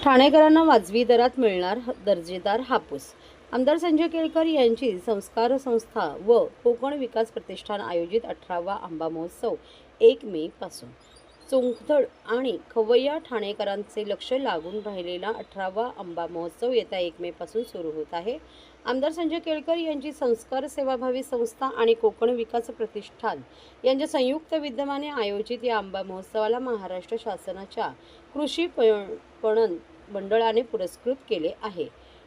ठाणेकरांना वाजवी दरात मिळणार दर्जेदार हापूस। आमदार संजय केळकर यांची संस्कार संस्था व कोकण विकास प्रतिष्ठान आयोजित 18वा आंबा महोत्सव 1 मे पासून चोंखदड आणि खवय्या ठाणेकरांचे लक्ष लागून राहिलेला 18वा आंबा महोत्सव येत्या 1 मे पासून सुरू होत आहे। आमदार संजय केळकर यांची संस्कार सेवाभावी संस्था आणि कोकण विकास प्रतिष्ठान यांच्या संयुक्त विद्यमाने आयोजित या आंबा महोत्सवाला महाराष्ट्र शासनाच्या कृषी पणन मंडळाने पुरस्कृत केले आहे।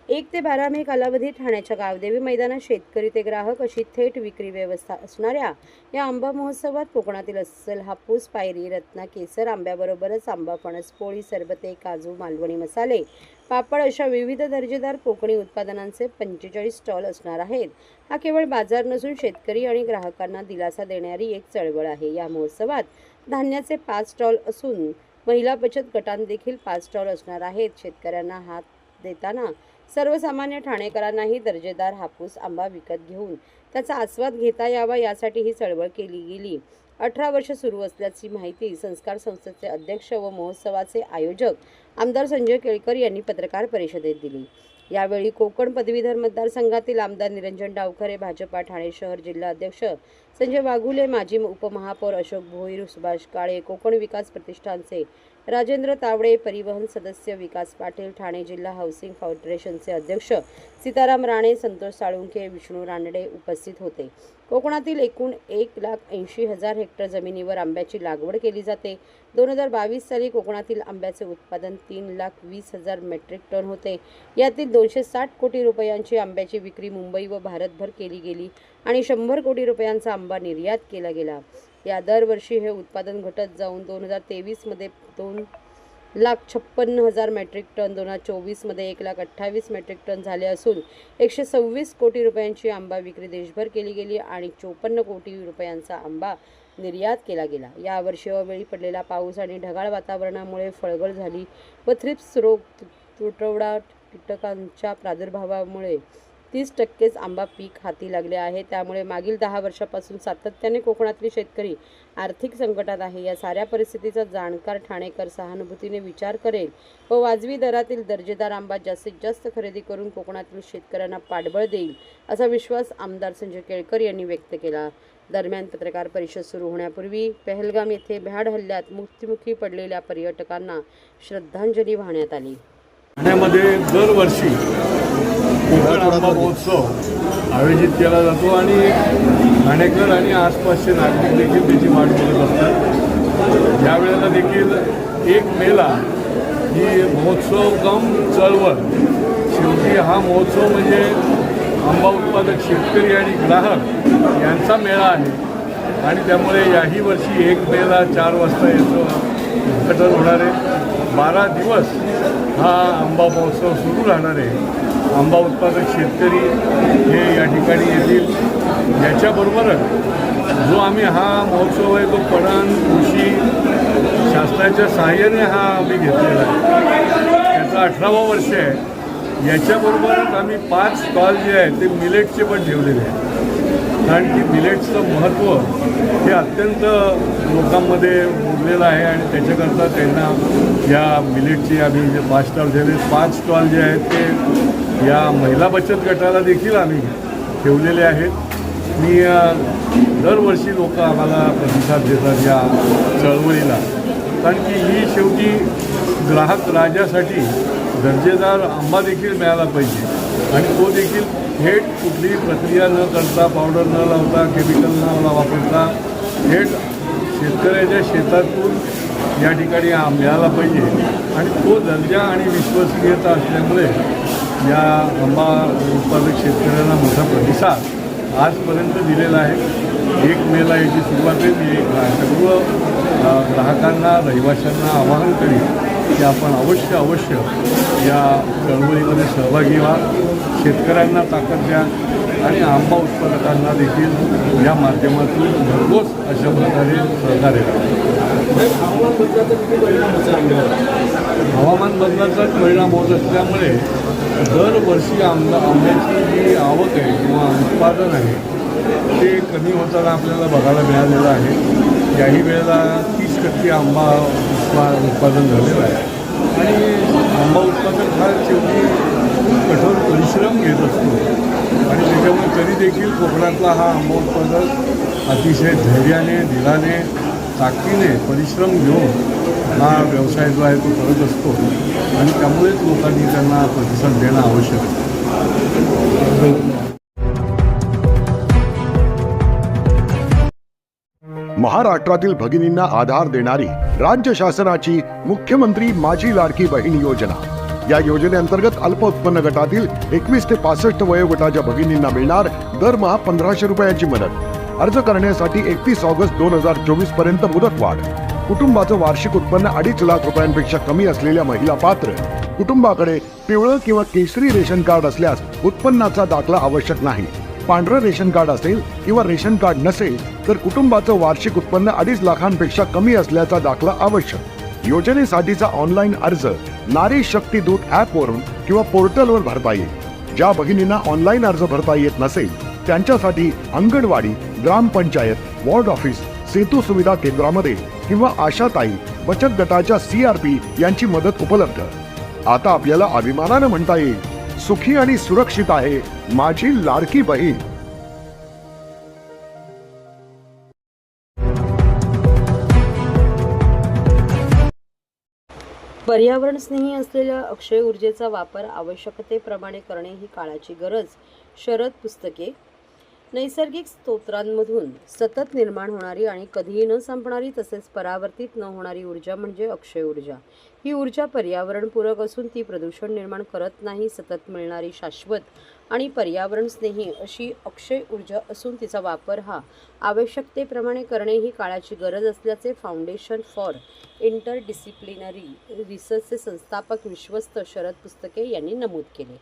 1 ते 12 मे कालावधीत ठाण्याच्या गावदेवी मैदानात शेतकरी ते ग्राहक अशी थेट विक्री व्यवस्था असणाऱ्या या आंबा महोत्सवात कोकणातील अस्सल हापूस, पायरी, रत्ना, केसर आंब्याबरोबरच आंबा, फणस, पोळी, सरबते, काजू, मालवणी मसाले, पापड अशा विविध दर्जेदार कोकणी उत्पादनांचे 45 स्टॉल असणार आहेत। हा केवळ बाजार नसून शेतकरी आणि ग्राहकांना दिलासा देणारी एक चळवळ आहे। या महोत्सवात धान्याचे 5 स्टॉल असून महिला बचत गटांदेखील 5 स्टॉल असणार आहेत। शेतकऱ्यांना हात देताना सर्वसामान्य ठाणेकरांनाही दर्जेदार हापूस आंबा विकत घेऊन त्याचा आस्वाद घेता यावा यासाठी ही चळवळ केली गेली। 18 वर्ष सुरू असल्याची माहिती संस्कार संस्थेचे अध्यक्ष व महोत्सवाचे आयोजक आमदार संजय केळकर यांनी पत्रकार परिषदेत दिली। यावेळी कोकण पदवीधर मतदारसंघातील आमदार निरंजन डावखरे, भाजपा ठाणे शहर जिल्हा अध्यक्ष संजय वाघुले, माजी उपमहापौर अशोक भोईर, सुभाष काळे, कोकण विकास प्रतिष्ठानचे राजेंद्र तावडे, परिवहन सदस्य विकास पाटील, ठाणे जिल्हा हाऊसिंग फेडरेशनचे अध्यक्ष सीताराम राणे, संतोष साळुंखे, विष्णू रानडे उपस्थित होते। कोकणातील एकूण 1,80,000 हेक्टर जमिनीवर आंब्याची लागवड केली जाते। 2022 साली कोकणातील आंब्याचे उत्पादन 3,20,000 मेट्रिक टन होते। यातील 260 कोटी रुपयांची आंब्याची विक्री मुंबई व भारतभर केली गेली आणि 100 कोटी रुपयांचा आंबा निर्यात केला गेला। या दरवर्षी हे उत्पादन घटत जाऊन 2023 मध्ये 2,56,000 मेट्रिक टन, 2024 मध्ये 1,28,000 मेट्रिक टन झाले असून 126 कोटी रुपयांची आंबा विक्री देशभर केली गेली आणि 54 कोटी रुपयांचा आंबा निर्यात केला गेला। यावर्षी अवेळी पडलेला पाऊस आणि ढगाळ वातावरणामुळे फळगळ झाली व थ्रिप्स रोग, तुटवडा, कीटकांच्या प्रादुर्भावामुळे 30% आंबा पीक हाती लागले आहे। त्यामुळे मागील 10 वर्षापासून सातत्याने कोकणातील शेतकरी आर्थिक संकटात आहे। या साऱ्या परिस्थितीचा जाणकार ठाणेकर सहानुभूतीने विचार करेल व वाजवी दरातील दर्जेदार आंबा जास्तीत जास्त खरेदी करून कोकणातील शेतकऱ्यांना पाठबळ देईल असा विश्वास आमदार संजय केळकर यांनी व्यक्त केला। दरम्यान पत्रकार परिषद सुरू होण्यापूर्वी पहलगाम येथे भ्याड हल्ल्यात मृत्युमुखी पडलेल्या पर्यटकांना श्रद्धांजली वाहण्यात आली। ठाण्यामध्ये दरवर्षी कोकण आंबा महोत्सव आयोजित केला जातो आणि ठाणेकर आणि आसपासचे नागरिक देखील त्याची वाट बघत असतात। यावेळेला देखील 1 मेला ही महोत्सव कम चळवळ, शेवटी हा महोत्सव म्हणजे आंबा उत्पादक शेतकरी आणि ग्राहक यांचा मेळा आहे आणि त्यामुळे याही वर्षी 1 मेला 4 वाजता याचं उद्घाटन होणार आहे। 12 दिवस हा आंबा महोत्सव सुरू राहणार आहे। आंबा उत्पादक शेतकरी हे या ठिकाणी येतील। याच्याबरोबरच जो आम्ही हा महोत्सव आहे तो पणन कृषी शासनाच्या सहाय्याने हा आम्ही घेतलेला आहे। त्याचा 18वा वर्ष आहे। याच्याबरोबरच आम्ही 5 स्टॉल जे आहेत ते मिलेटचे पण ठेवलेले आहेत, कारण की मिलेट्सचं महत्त्व हे अत्यंत लोकांमध्ये मुरलेलं आहे आणि त्याच्याकरता त्यांना या मिलेटचे आम्ही जे 5 स्टॉल ठेवले, 5 स्टॉल जे आहेत ते या महिला बचत गटाला देखील आम्ही ठेवलेले आहेत। मी दरवर्षी लोक आम्हाला प्रतिसाद देतात या चळवळीला, कारण की ही शेवटी ग्राहक राजासाठी दर्जेदार आंबा देखील मिळाला पाहिजे आणि तो देखील थेट कुठलीही प्रक्रिया न करता, पावडर न लावता, केमिकल न वापरता थेट शेतकऱ्याच्या शेतातून या ठिकाणी मिळाला पाहिजे आणि तो दर्जा आणि विश्वसनीयता असल्यामुळे या आंबा उत्पादक शेतकऱ्यांना मोठा प्रतिसाद आजपर्यंत दिलेला आहे। 1 मेला याची सुरुवात आहे। मी सर्व ग्राहकांना, रहिवाशांना आवाहन करीन की आपण अवश्य या चळवळीमध्ये सहभागी व्हा, शेतकऱ्यांना ताकद द्या आणि आंबा उत्पादकांना देखील या माध्यमातून भरघोस अशा प्रकारे सहकार्य करा। हवामान बदलाचाच परिणाम होत असल्यामुळे दरवर्षी आंब्याची जी आवक आहे किंवा उत्पादन आहे ते कमी होताना आपल्याला बघायला मिळालेलं आहे। याही वेळेला 30% आंबा उत्पादन झालेलं आहे आणि आंबा उत्पादक हा शेवटी खूप कठोर परिश्रम घेत असतो आणि त्याच्यामुळे तरी देखील कोकणातला हा आंबा उत्पादक अतिशय धैर्याने धीराने ताकदीने परिश्रम घेऊन हा व्यवसाय जो आहे तो करत असतो आणि त्यामुळेच लोकांनी त्यांना प्रतिसाद देणं आवश्यक आहे. महाराष्ट्रातील भगिनींना आधार देणारी राज्य शासनाची मुख्यमंत्री माझी लाडकी बहीण योजना. या योजनेअंतर्गत अल्प उत्पन्न गटातील 21 ते 65 वयोगटाच्या भगिनींना मिळणार दरमहा 1500 रुपयाची मदत. अर्ज करण्यासाठी 31 ऑगस्ट 2024 पर्यंत मुदतवाढ. कुटुंबाचं वार्षिक उत्पन्न 2.5 लाख रुपयांपेक्षा कमी असलेल्या महिला पात्र. कुटुंबाकडे पिवळं किंवा केसरी रेशन कार्ड असल्यास उत्पन्नाचा दाखला आवश्यक नाही. पांढरं रेशन कार्ड असेल किंवा रेशन कार्ड नसेल तर कुटुंबाचं वार्षिक उत्पन्न 2.5 लाखांपेक्षा कमी असल्याचा दाखला आवश्यक. योजनेसाठीचा ऑनलाईन अर्ज नारी शक्ती दूत ॲपवरून किंवा पोर्टलवर भरता येईल. ज्या भगिनींना ऑनलाईन अर्ज भरता येत नसेल त्यांच्यासाठी अंगणवाडी, ग्रामपंचायत, वॉर्ड ऑफिस, सेतू सुविधा केंद्रामध्ये किंवा आशाताई बचत गटाच्या CRP यांची मदत उपलब्ध. आता आपल्याला अभिमानानं म्हणता येईल, सुखी आणि सुरक्षित आहे माझी लाडकी बहीण. पर्यावरणस्नेही असलेल्या अक्षय ऊर्जेचा वापर आवश्यकतेप्रमाणे करणे ही काळाची गरज. शरद पुस्तके. नैसर्गिक स्रोतांमधून सतत निर्माण होणारी आणि कधीही न संपणारी तसेच परावर्तित न होणारी ऊर्जा म्हणजे अक्षय ऊर्जा. ही ऊर्जा पर्यावरणपूरक असून ती प्रदूषण निर्माण करत नाही. सतत मिळणारी शाश्वत आणि पर्यावरणस्नेही अशी अक्षय ऊर्जा असून तिचा वापर हा आवश्यकतेप्रमाणे करणे ही काळाची गरज असल्याचे फाउंडेशन फॉर इंटरडिसिप्लिनरी रिसर्चचे संस्थापक विश्वस्त शरद पुस्तके यांनी नमूद केले.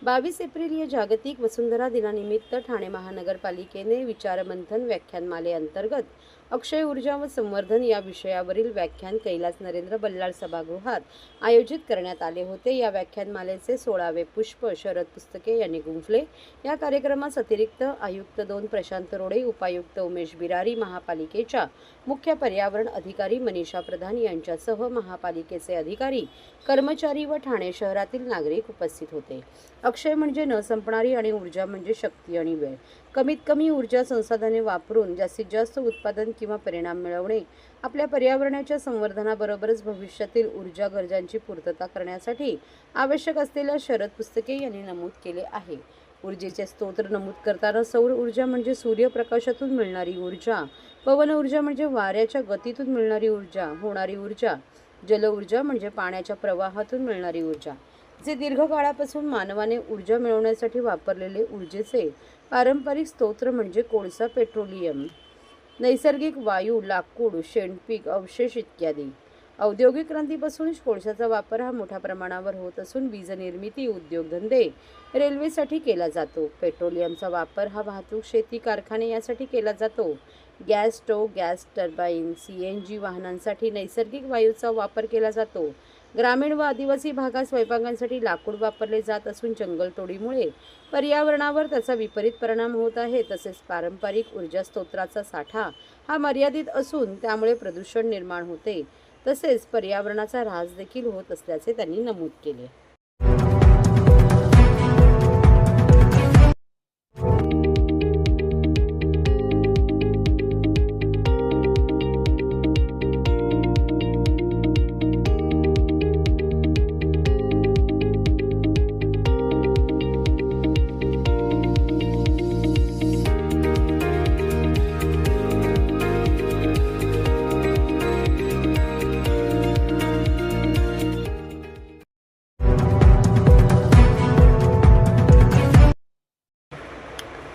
22 एप्रिल या जागतिक वसुंधरा दिनानिमित्त ठाणे महानगरपालिकेने विचारमंथन व्याख्यानमालेअंतर्गत अक्षय ऊर्जा व संवर्धन या विषयावरील व्याख्यान कैलास नरेंद्र बल्लाळ सभागृहात आयोजित करण्यात आले होते. या व्याख्यानमालेचे 16वे पुष्प शरद पुस्तके यांनी गुंफले. या कार्यक्रमास अतिरिक्त आयुक्त 2 प्रशांत रोडे, उपायुक्त उमेश बिरारी, महापालिकेच्या मुख्य पर्यावरण अधिकारी मनीषा प्रधान यांच्यासह महापालिकेचे अधिकारी, कर्मचारी व ठाणे शहरातील नागरिक उपस्थित होते. अक्षय म्हणजे न संपणारी आणि ऊर्जा म्हणजे शक्ती आणि वेळ. कमीत कमी ऊर्जा संसाधने वापरून जास्तीत जास्त उत्पादन किंवा परिणाम मिळवणे आपल्या पर्यावरणाच्या संवर्धनाबरोबरच भविष्यातील ऊर्जा गरजांची पूर्तता करण्यासाठी आवश्यक असलेल्या शरद पुस्तके यांनी नमूद केले आहे. ऊर्जेचे स्तोत्र नमूद करताना सौर ऊर्जा म्हणजे सूर्यप्रकाशातून मिळणारी ऊर्जा, पवन ऊर्जा म्हणजे वाऱ्याच्या गतीतून मिळणारी ऊर्जा, होणारी ऊर्जा, जल ऊर्जा म्हणजे पाण्याच्या प्रवाहातून मिळणारी ऊर्जा. जे दीर्घकाळापासून मानवाने ऊर्जा मिळवण्यासाठी वापरलेले ऊर्जेचे पारंपरिक स्तोत्र म्हणजे कोळसा, पेट्रोलियम, नैसर्गिक वायू, लाकूड, शेणपीक, अवशेष इत्यादी. औद्योगिक क्रांतीपासून कोळशाचा वापर हा मोठ्या प्रमाणावर होत असून वीज निर्मिती, उद्योगधंदे, रेल्वेसाठी केला जातो. पेट्रोलियमचा वापर हा वाहतूक, शेती, कारखाने यासाठी केला जातो. Gas stove, gas turbine, CNG वाहनांसाठी नैसर्गिक वायूचा वापर केला जातो. ग्रामीण व आदिवासी भागात स्वयंपाकांसाठी लाकूड वापरले जात असून जंगलतोडीमुळे पर्यावरणावर त्याचा विपरीत परिणाम होत आहे. तसेच पारंपरिक ऊर्जा स्तोत्राचा साठा हा मर्यादित असून त्यामुळे प्रदूषण निर्माण होते. तसेच पर्यावरणाचा ऱ्हास देखील होत असल्याचे त्यांनी नमूद केले.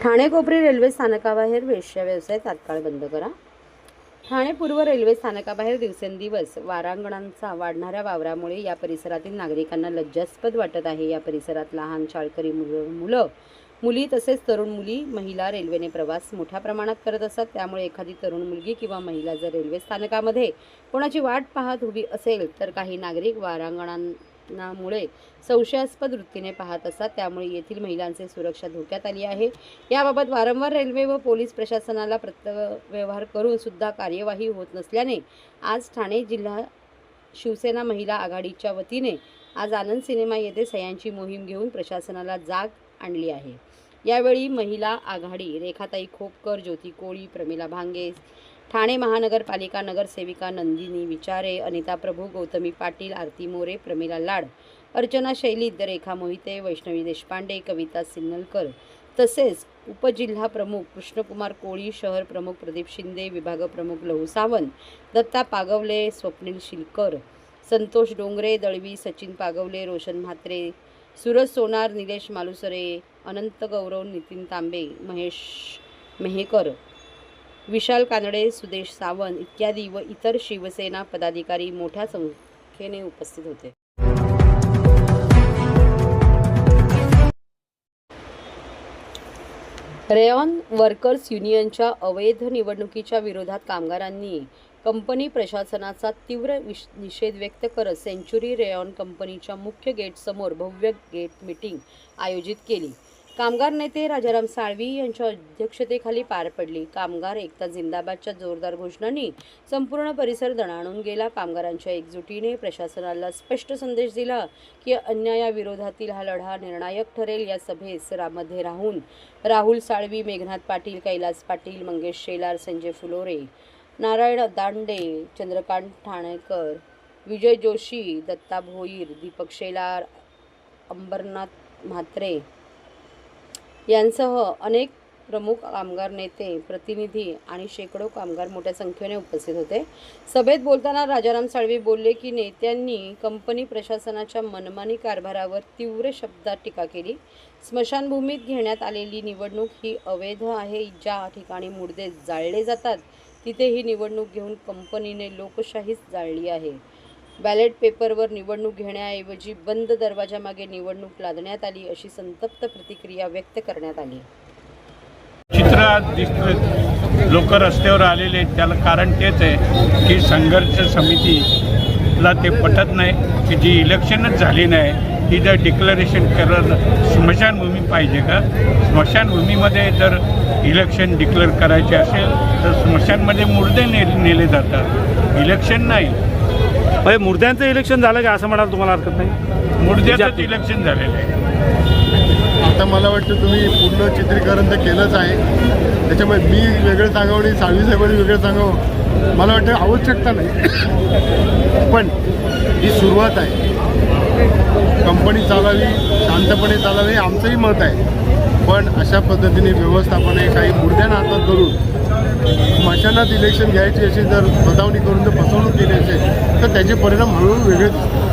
ठाणे कोपरी रेल्वे स्थानकाबाहेर वेश्या व्यवसाय तात्काळ बंद करा. ठाणे पूर्व रेल्वे स्थानकाबाहेर दिवसेंदिवस वारांगणांचा वाढणाऱ्या वावरामुळे या परिसरातील नागरिकांना लज्जास्पद वाटत आहे. या परिसरात लहान शाळकरी मुलं, मुली तसेच तरुण मुली, महिला रेल्वेने प्रवास मोठ्या प्रमाणात करत असतात. त्यामुळे एखादी तरुण मुलगी किंवा महिला जर रेल्वे स्थानकामध्ये कोणाची वाट पाहत उभी असेल तर काही नागरिक वारांगणामुळे संशयास्पद वृत्तीने पाहत असतात. त्यामुळे येथील महिलांची सुरक्षा धोक्यात आली आहे. याबाबत वारंवार रेल्वे व पोलीस प्रशासनाला पत्रव्यवहार करून सुद्धा कार्यवाही होत नसल्याने आज ठाणे जिल्हा शिवसेना महिला आघाडीच्या वतीने आज आनंद सिनेमा येथे सह्यांची मोहीम घेऊन प्रशासनाला जाग आणली आहे. यावेळी महिला आघाडी रेखाताई खोपकर, ज्योती कोळी, प्रमिला भांगे, ठाणे महानगरपालिका नगरसेविका नंदिनी विचारे, अनिता प्रभू, गौतमी पाटील, आरती मोरे, प्रमिला लाड, अर्चना शैलीत, रेखा मोहिते, वैष्णवी देशपांडे, कविता सिन्नलकर तसेच उपजिल्हा प्रमुख कृष्णकुमार कोळी, शहर प्रमुख प्रदीप शिंदे, विभाग प्रमुख लहू सावंत, दत्ता पागवले, स्वप्नील शिलकर, संतोष डोंगरे, दळवी, सचिन पागवले, रोशन म्हात्रे, सूरज सोनार, निलेश मालुसरे, अनंत गौरव, नितीन तांबे, महेश मेहेकर, विशाल कानडे, सुदेश सावंत इत्यादी व इतर शिवसेना पदाधिकारी मोठ्या संख्येने उपस्थित होते. रेयॉन वर्कर्स युनियनच्या अवैध निवडणुकीच्या विरोधात कामगारांनी कंपनी प्रशासनाचा तीव्र निषेध व्यक्त करत सेंच्युरी रेयॉन कंपनीच्या मुख्य गेटसमोर भव्य गेट मीटिंग आयोजित केली. कामगार नेते राजाराम साळवी यांच्या अध्यक्षतेखाली पार पडली. कामगार एकता जिंदाबादच्या जोरदार घोषणांनी संपूर्ण परिसर दणाणून गेला. कामगारांच्या एकजुटीने प्रशासनाला स्पष्ट संदेश दिला की अन्यायाविरोधातील हा लढा निर्णायक ठरेल. या सभेस मध्ये राहून राहुल साळवी, मेघनाथ पाटील, कैलास पाटील, मंगेश शेलार, संजय फुलोरे, नारायण दांडे, चंद्रकांत ठाणेकर, विजय जोशी, दत्ता भोईर, दीपक शेलार, अंबरनाथ म्हात्रे यांसह अनेक प्रमुख कामगार नेते, प्रतिनिधी आणि शेकडो कामगार मोठ्या संख्येने उपस्थित होते. सभेत बोलताना राजाराम साळवी बोलले की नेत्यांनी कंपनी प्रशासनाच्या मनमानी कारभारावर तीव्र शब्दात टीका केली. स्मशानभूमीत घेण्यात आलेली निवडणूक ही अवैध आहे. ज्या ठिकाणी मुर्दे जाळले जातात तिथे ही निवडणूक घेऊन कंपनीने लोकशाहीच जाळली आहे. बॅलेट पेपरवर निवडणूक घेण्याऐवजी बंद दरवाजामागे निवडणूक लादण्यात आली, अशी संतप्त प्रतिक्रिया व्यक्त करण्यात आली. चित्र दिसतं, लोक रस्त्यावर आलेले आहेत. त्याला कारण तेच आहे की संघर्ष समितीला ते पटत नाही की जी इलेक्शनच झाली नाही ही जर डिक्लरेशन करत स्मशानभूमी पाहिजे का? स्मशानभूमीमध्ये जर इलेक्शन डिक्लेअर करायचे असेल तर स्मशानमध्ये मुर्दे नेले जातात, इलेक्शन नाही. म्हणजे मुर्द्यांचं इलेक्शन झालं का असं म्हणाल तुम्हाला हरकत नाही? मुर्द्याचंच इलेक्शन झालेलं आहे. आता मला वाटतं तुम्ही पूर्ण चित्रीकरण तर केलंच आहे. त्याच्यामुळे मी वेगळं सांगावं आणि साळवी साहेबांनी वेगळं सांगावं मला वाटतं आवश्यकता नाही. पण ही सुरुवात आहे. कंपनी चालावी, शांतपणे चालावी हे आमचंही मत आहे. पण अशा पद्धतीने व्यवस्थापन आहे, काही मुर्द्यांना हातात धरून स्मशानात इलेक्शन घ्यायची अशी जर बदावणी करून जर फसवणूक केली असेल तर त्याचे परिणाम हळूहळू वेगळे दिसतात.